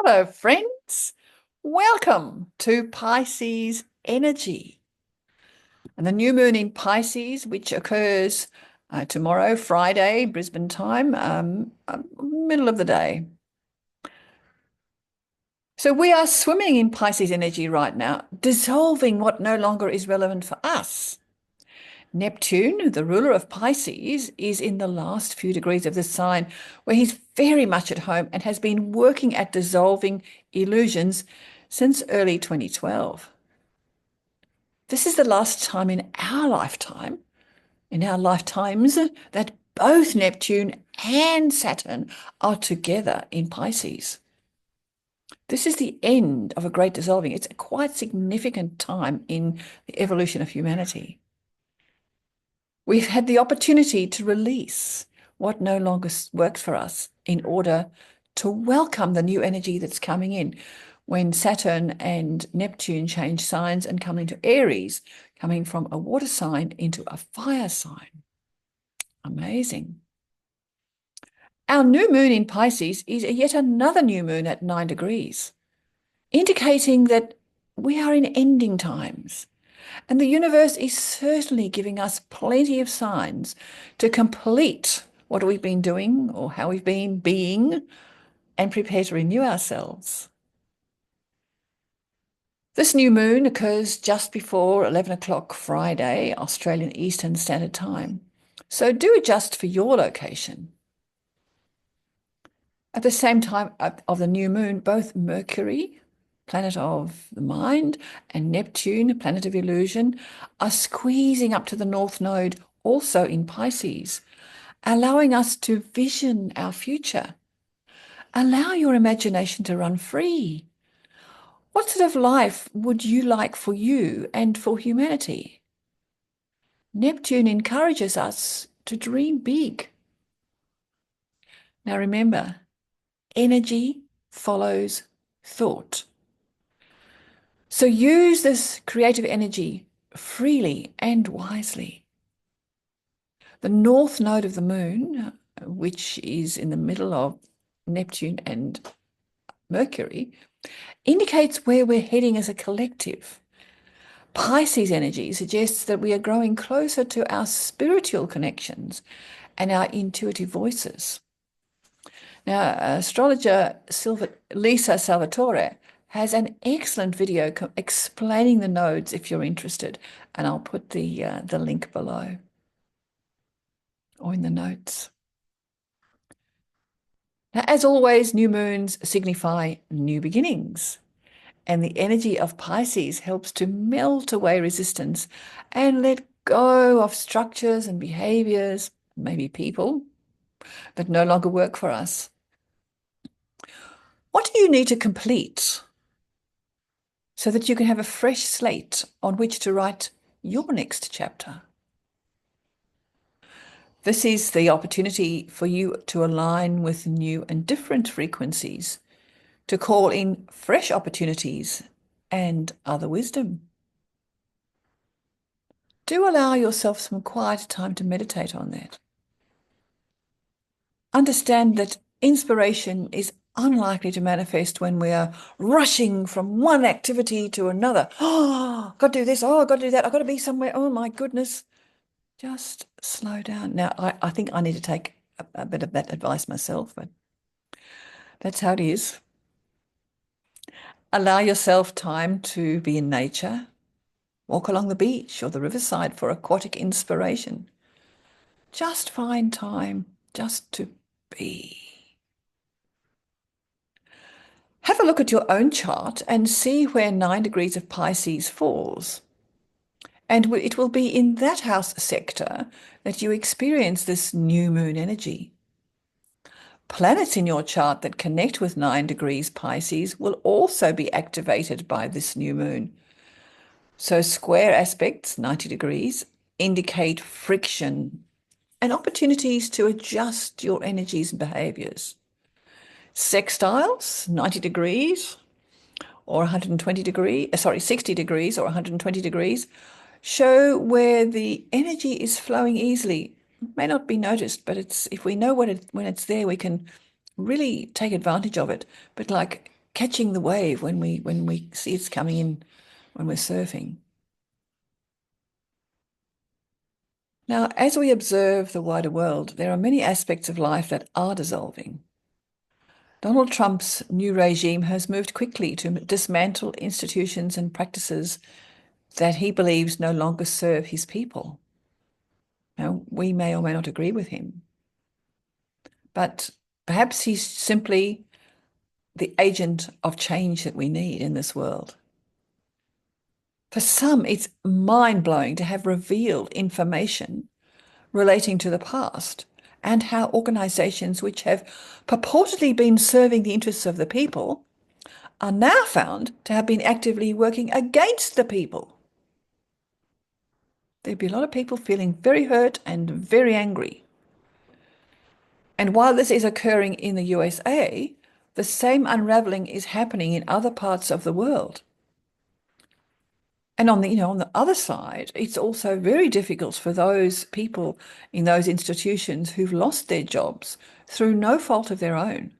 Hello, friends. Welcome to Pisces energy. And the new moon in Pisces, which occurs tomorrow, Friday, Brisbane time, middle of the day. So we are swimming in Pisces energy right now, dissolving what no longer is relevant for us. Neptune, the ruler of Pisces, is in the last few degrees of the sign where he's very much at home and has been working at dissolving illusions since early 2012. This is the last time in our lifetime, in our lifetimes, that both Neptune and Saturn are together in Pisces. This is the end of a great dissolving. It's a quite significant time in the evolution of humanity. We've had the opportunity to release what no longer works for us in order to welcome the new energy that's coming in when Saturn and Neptune change signs and come into Aries, coming from a water sign into a fire sign. Amazing. Our new moon in Pisces is yet another new moon at 9 degrees, indicating that we are in ending times. And the universe is certainly giving us plenty of signs to complete what we've been doing or how we've been being and prepare to renew ourselves. This new moon occurs just before 11 o'clock Friday, Australian Eastern Standard Time. So do adjust for your location. At the same time of the new moon, both Mercury, planet of the mind, and Neptune, planet of illusion, are squeezing up to the North Node, also in Pisces, allowing us to vision our future. Allow your imagination to run free. What sort of life would you like for you and for humanity? Neptune encourages us to dream big. Now remember, energy follows thought. So use this creative energy freely and wisely. The north node of the moon, which is in the middle of Neptune and Mercury, indicates where we're heading as a collective. Pisces energy suggests that we are growing closer to our spiritual connections and our intuitive voices. Now, astrologer Lisa Salvatore has an excellent video explaining the nodes if you're interested, and I'll put the link below or in the notes. Now, as always, new moons signify new beginnings, and the energy of Pisces helps to melt away resistance and let go of structures and behaviors, maybe people, that no longer work for us. What do you need to complete so that you can have a fresh slate on which to write your next chapter? This is the opportunity for you to align with new and different frequencies, to call in fresh opportunities and other wisdom. Do allow yourself some quiet time to meditate on that. Understand that inspiration is unlikely to manifest when we are rushing from one activity to another. Oh, got to do this. Oh, I've got to do that. I've got to be somewhere. Oh, my goodness. Just slow down. Now, I think I need to take a bit of that advice myself, but that's how it is. Allow yourself time to be in nature. Walk along the beach or the riverside for aquatic inspiration. Just find time just to be. Have a look at your own chart and see where 9 degrees of Pisces falls. And it will be in that house sector that you experience this new moon energy. Planets in your chart that connect with 9 degrees Pisces will also be activated by this new moon. So square aspects, 90 degrees, indicate friction and opportunities to adjust your energies and behaviors. Sextiles, 90 degrees or 120 degrees, 60 degrees or 120 degrees, show where the energy is flowing easily. It may not be noticed, but if we know when it's there, we can really take advantage of it. But like catching the wave when we see it's coming in when we're surfing. Now, as we observe the wider world, there are many aspects of life that are dissolving. Donald Trump's new regime has moved quickly to dismantle institutions and practices that he believes no longer serve his people. Now, we may or may not agree with him, but perhaps he's simply the agent of change that we need in this world. For some, it's mind-blowing to have revealed information relating to the past and how organizations which have purportedly been serving the interests of the people are now found to have been actively working against the people. There'd be a lot of people feeling very hurt and very angry. And while this is occurring in the USA, the same unraveling is happening in other parts of the world. And on the other side, it's also very difficult for those people in those institutions who've lost their jobs through no fault of their own.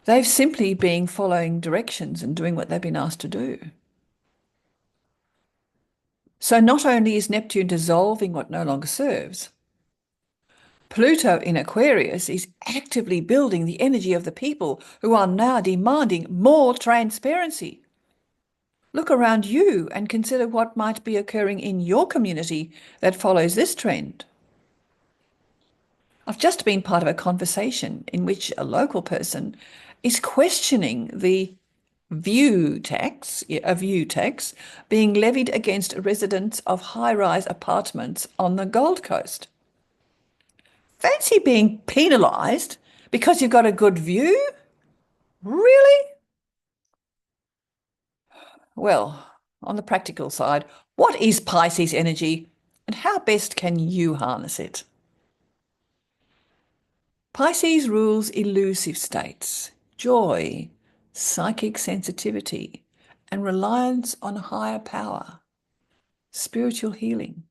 They've simply been following directions and doing what they've been asked to do. So not only is Neptune dissolving what no longer serves, Pluto in Aquarius is actively building the energy of the people who are now demanding more transparency. Look around you and consider what might be occurring in your community that follows this trend. I've just been part of a conversation in which a local person is questioning the a view tax being levied against residents of high-rise apartments on the Gold Coast. Fancy being penalised because you've got a good view? Really? Well, on the practical side, what is Pisces energy and how best can you harness it? Pisces rules elusive states, joy, psychic sensitivity, and reliance on higher power, spiritual healing.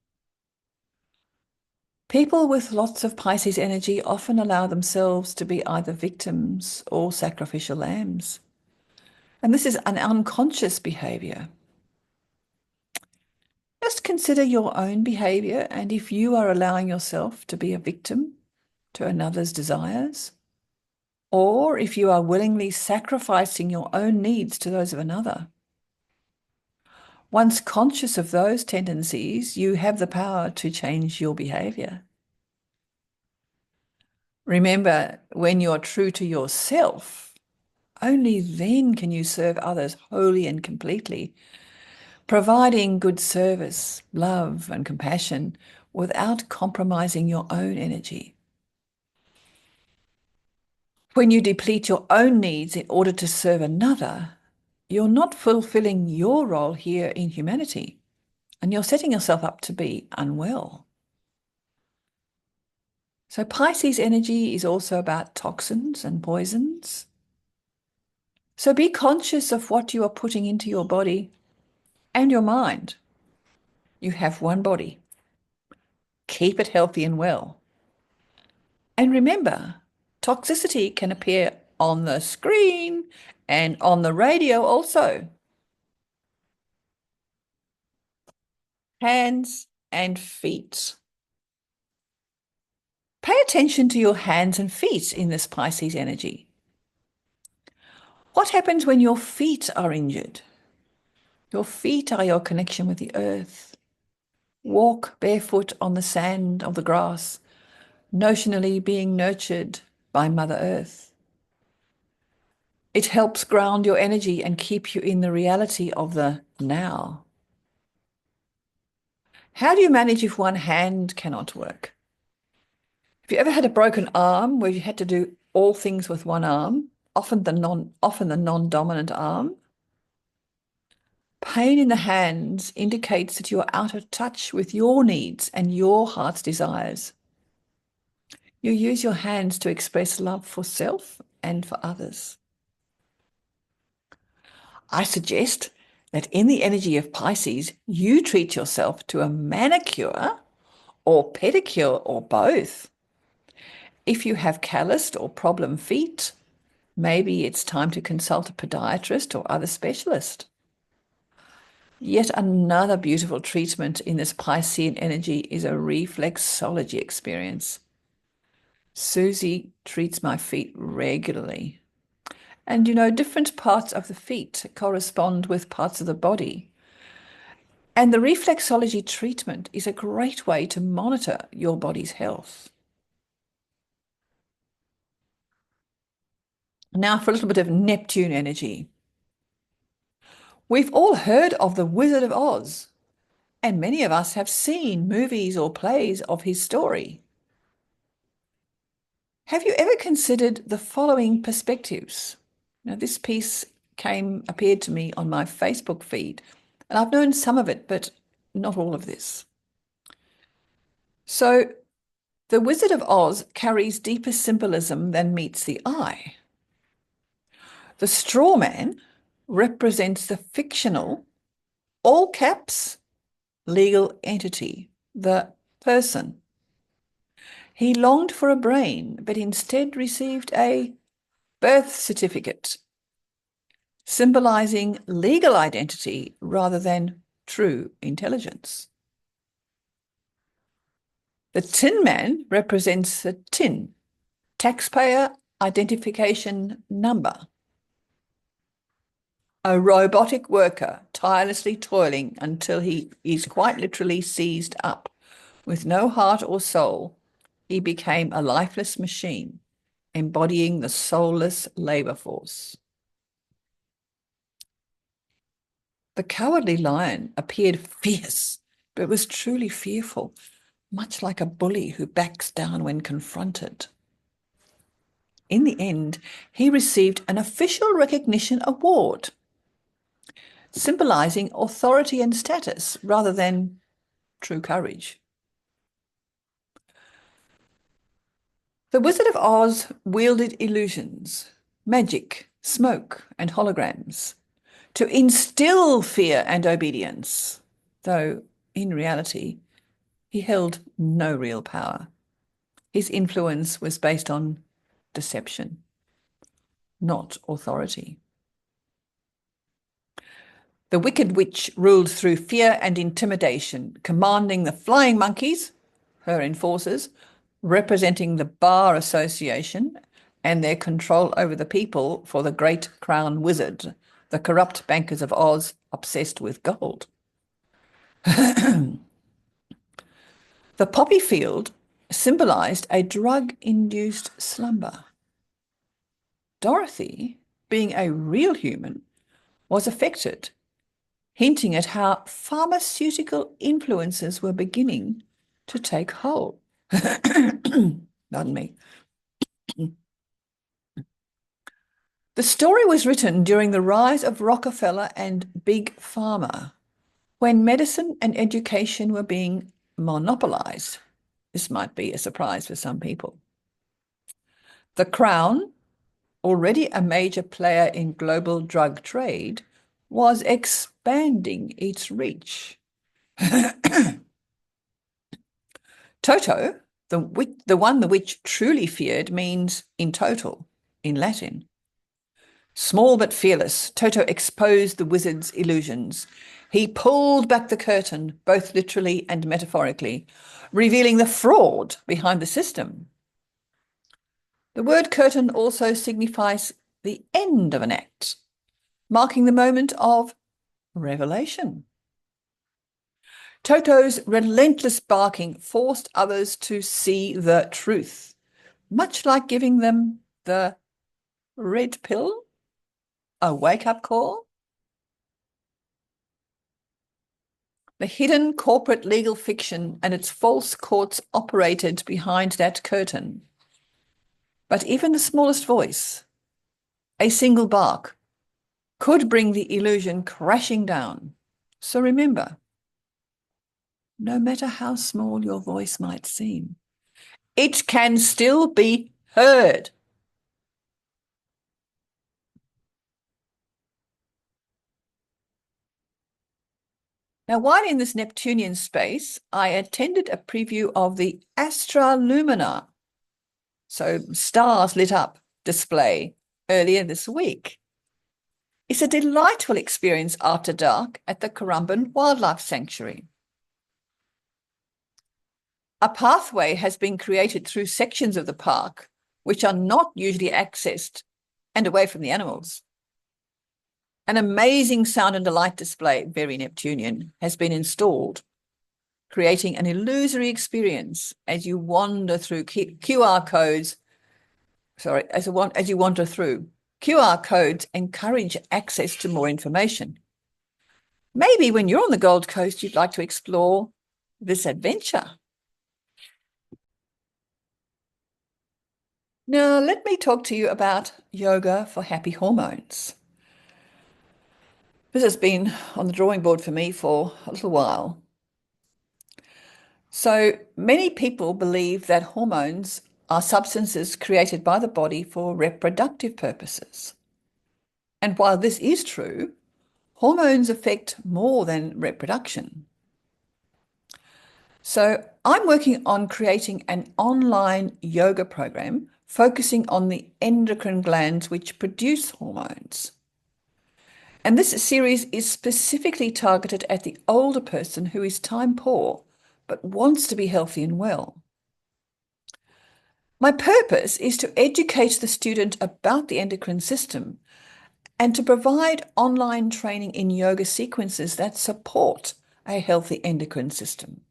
People with lots of Pisces energy often allow themselves to be either victims or sacrificial lambs. And this is an unconscious behavior. Just consider your own behavior and if you are allowing yourself to be a victim to another's desires, or if you are willingly sacrificing your own needs to those of another. Once conscious of those tendencies, you have the power to change your behavior. Remember, when you're true to yourself, only then can you serve others wholly and completely, providing good service, love, and compassion without compromising your own energy. When you deplete your own needs in order to serve another, you're not fulfilling your role here in humanity, and you're setting yourself up to be unwell. So Pisces energy is also about toxins and poisons. So be conscious of what you are putting into your body and your mind. You have one body. Keep it healthy and well. And remember, toxicity can appear on the screen and on the radio also. Hands and feet. Pay attention to your hands and feet in this Pisces energy. What happens when your feet are injured? Your feet are your connection with the earth. Walk barefoot on the sand of the grass, notionally being nurtured by Mother Earth. It helps ground your energy and keep you in the reality of the now. How do you manage if one hand cannot work? Have you ever had a broken arm where you had to do all things with one arm, often the non-dominant arm? Pain in the hands indicates that you are out of touch with your needs and your heart's desires. You use your hands to express love for self and for others. I suggest that in the energy of Pisces, you treat yourself to a manicure or pedicure or both. If you have calloused or problem feet, Maybe it's time to consult a podiatrist or other specialist. Yet another beautiful treatment in this Piscean energy is a reflexology experience. Susie treats my feet regularly. And different parts of the feet correspond with parts of the body. And the reflexology treatment is a great way to monitor your body's health. Now for a little bit of Neptune energy. We've all heard of the Wizard of Oz, and many of us have seen movies or plays of his story. Have you ever considered the following perspectives? Now, this piece appeared to me on my Facebook feed, and I've known some of it, but not all of this. So, the Wizard of Oz carries deeper symbolism than meets the eye. The straw man represents the fictional, all caps, legal entity, the person. He longed for a brain, but instead received a birth certificate, symbolizing legal identity rather than true intelligence. The Tin Man represents the tin, taxpayer identification number, a robotic worker tirelessly toiling until he is quite literally seized up. With no heart or soul, he became a lifeless machine, embodying the soulless labor force. The Cowardly Lion appeared fierce, but was truly fearful, much like a bully who backs down when confronted. In the end, he received an official recognition award, symbolizing authority and status rather than true courage. The Wizard of Oz wielded illusions, magic, smoke, and holograms to instill fear and obedience, though in reality, he held no real power. His influence was based on deception, not authority. The Wicked Witch ruled through fear and intimidation, commanding the flying monkeys, her enforcers, representing the Bar Association and their control over the people for the Great Crown Wizard, the corrupt bankers of Oz obsessed with gold. The poppy field symbolized a drug-induced slumber. Dorothy, being a real human, was affected, hinting at how pharmaceutical influences were beginning to take hold. Pardon me. The story was written during the rise of Rockefeller and Big Pharma, when medicine and education were being monopolized. This might be a surprise for some people. The Crown, already a major player in global drug trade, was expanding its reach. Toto, the one the witch truly feared, means in total in Latin. Small but fearless, Toto exposed the wizard's illusions. He pulled back the curtain, both literally and metaphorically, revealing the fraud behind the system. The word curtain also signifies the end of an act, marking the moment of revelation. Toto's relentless barking forced others to see the truth, much like giving them the red pill, a wake-up call. The hidden corporate legal fiction and its false courts operated behind that curtain. But even the smallest voice, a single bark, could bring the illusion crashing down. So remember, no matter how small your voice might seem, it can still be heard. Now, while in this Neptunian space, I attended a preview of the Astra Lumina, so stars lit up display earlier this week. It's a delightful experience after dark at the Currumbin Wildlife Sanctuary. A pathway has been created through sections of the park which are not usually accessed and away from the animals. An amazing sound and light display, very Neptunian, has been installed, creating an illusory experience as you wander through QR codes. As you wander through, QR codes encourage access to more information. Maybe when you're on the Gold Coast, you'd like to explore this adventure. Now, let me talk to you about yoga for happy hormones. This has been on the drawing board for me for a little while. So many people believe that hormones are substances created by the body for reproductive purposes. And while this is true, hormones affect more than reproduction. So I'm working on creating an online yoga program focusing on the endocrine glands which produce hormones. And this series is specifically targeted at the older person who is time poor but wants to be healthy and well. My purpose is to educate the student about the endocrine system and to provide online training in yoga sequences that support a healthy endocrine system.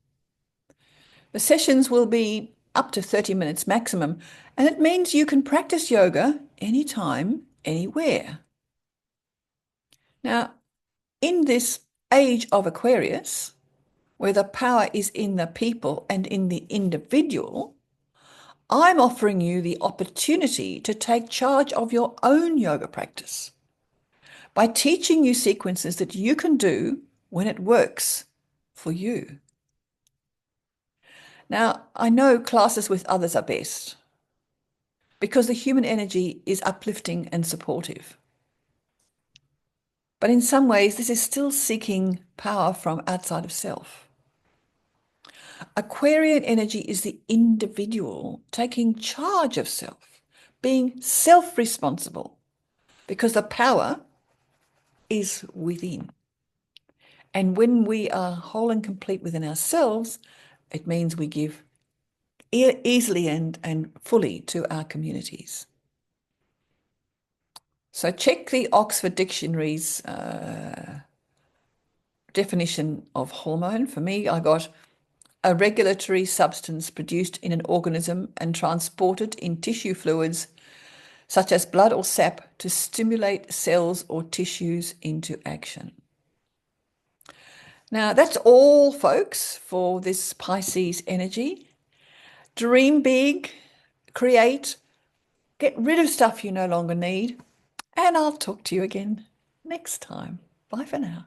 The sessions will be up to 30 minutes maximum, and it means you can practice yoga anytime, anywhere. Now, in this age of Aquarius, where the power is in the people and in the individual, I'm offering you the opportunity to take charge of your own yoga practice by teaching you sequences that you can do when it works for you. Now, I know classes with others are best because the human energy is uplifting and supportive. But in some ways, this is still seeking power from outside of self. Aquarian energy is the individual taking charge of self, being self-responsible, because the power is within. And when we are whole and complete within ourselves, it means we give easily and fully to our communities. So check the Oxford Dictionary's definition of hormone. For me, I got a regulatory substance produced in an organism and transported in tissue fluids such as blood or sap to stimulate cells or tissues into action. Now, that's all, folks, for this Pisces energy. Dream big, create, get rid of stuff you no longer need, and I'll talk to you again next time. Bye for now.